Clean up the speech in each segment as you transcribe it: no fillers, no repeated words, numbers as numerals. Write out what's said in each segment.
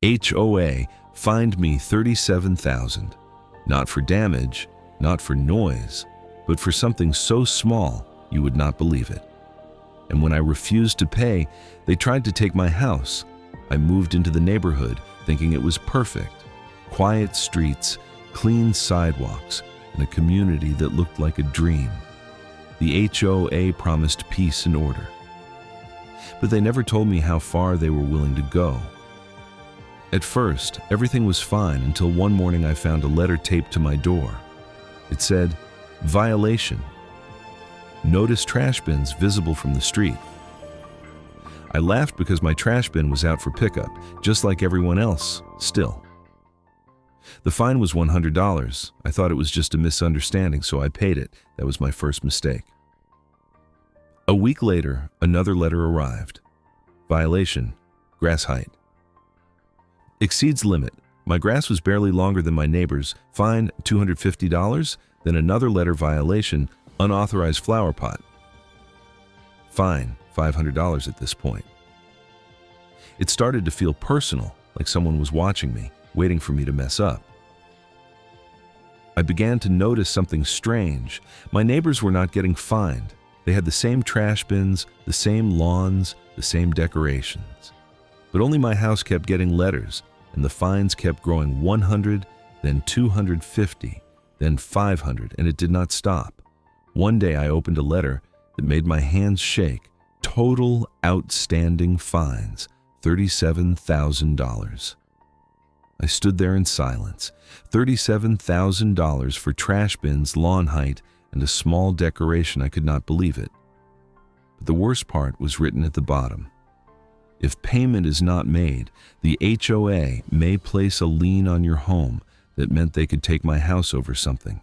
HOA fined me $37,000, not for damage, not for noise, but for something so small you would not believe it. And when I refused to pay, they tried to take my house. I moved into the neighborhood thinking it was perfect. Quiet streets, clean sidewalks, and a community that looked like a dream. The HOA promised peace and order. But they never told me how far they were willing to go. At first, everything was fine until one morning I found a letter taped to my door. It said, "Violation. Notice trash bins visible from the street." I laughed because my trash bin was out for pickup, just like everyone else, still. The fine was $100. I thought it was just a misunderstanding, so I paid it. That was my first mistake. A week later, another letter arrived. Violation. Grass height. Exceeds limit. My grass was barely longer than my neighbor's. Fine, $250. Then another letter violation. Unauthorized flower pot. Fine, $500 at this point. It started to feel personal, like someone was watching me, waiting for me to mess up. I began to notice something strange. My neighbors were not getting fined. They had the same trash bins, the same lawns, the same decorations. But only my house kept getting letters, and the fines kept growing 100, then 250, then 500, and it did not stop. One day I opened a letter that made my hands shake. Total outstanding fines, $37,000. I stood there in silence. $37,000 for trash bins, lawn height, and a small decoration. I could not believe it. But the worst part was written at the bottom. If payment is not made, the HOA may place a lien on your home that meant they could take my house over something.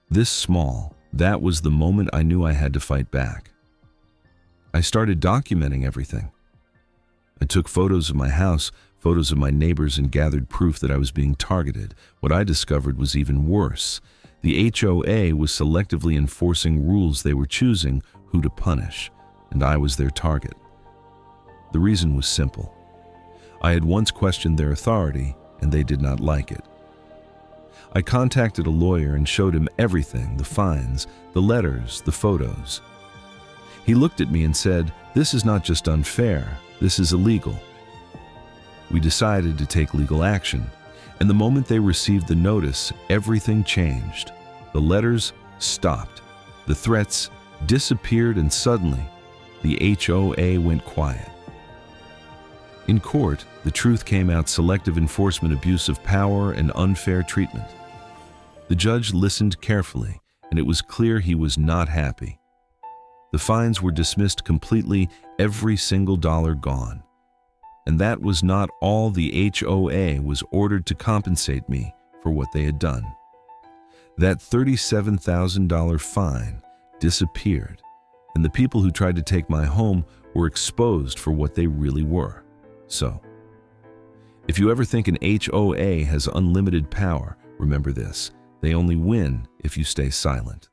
This small, that was the moment I knew I had to fight back. I started documenting everything. I took photos of my house, photos of my neighbors, and gathered proof that I was being targeted. What I discovered was even worse. The HOA was selectively enforcing rules. They were choosing who to punish, and I was their target. The reason was simple. I had once questioned their authority, and they did not like it. I contacted a lawyer and showed him everything, the fines, the letters, the photos. He looked at me and said, "This is not just unfair, this is illegal." We decided to take legal action, and the moment they received the notice, everything changed. The letters stopped, the threats disappeared, and suddenly, the HOA went quiet. In court, the truth came out: selective enforcement, abuse of power, and unfair treatment. The judge listened carefully, and it was clear he was not happy. The fines were dismissed completely, every single dollar gone. And that was not all. The HOA was ordered to compensate me for what they had done. That $37,000 fine disappeared, and the people who tried to take my home were exposed for what they really were. So, if you ever think an HOA has unlimited power, remember this: they only win if you stay silent.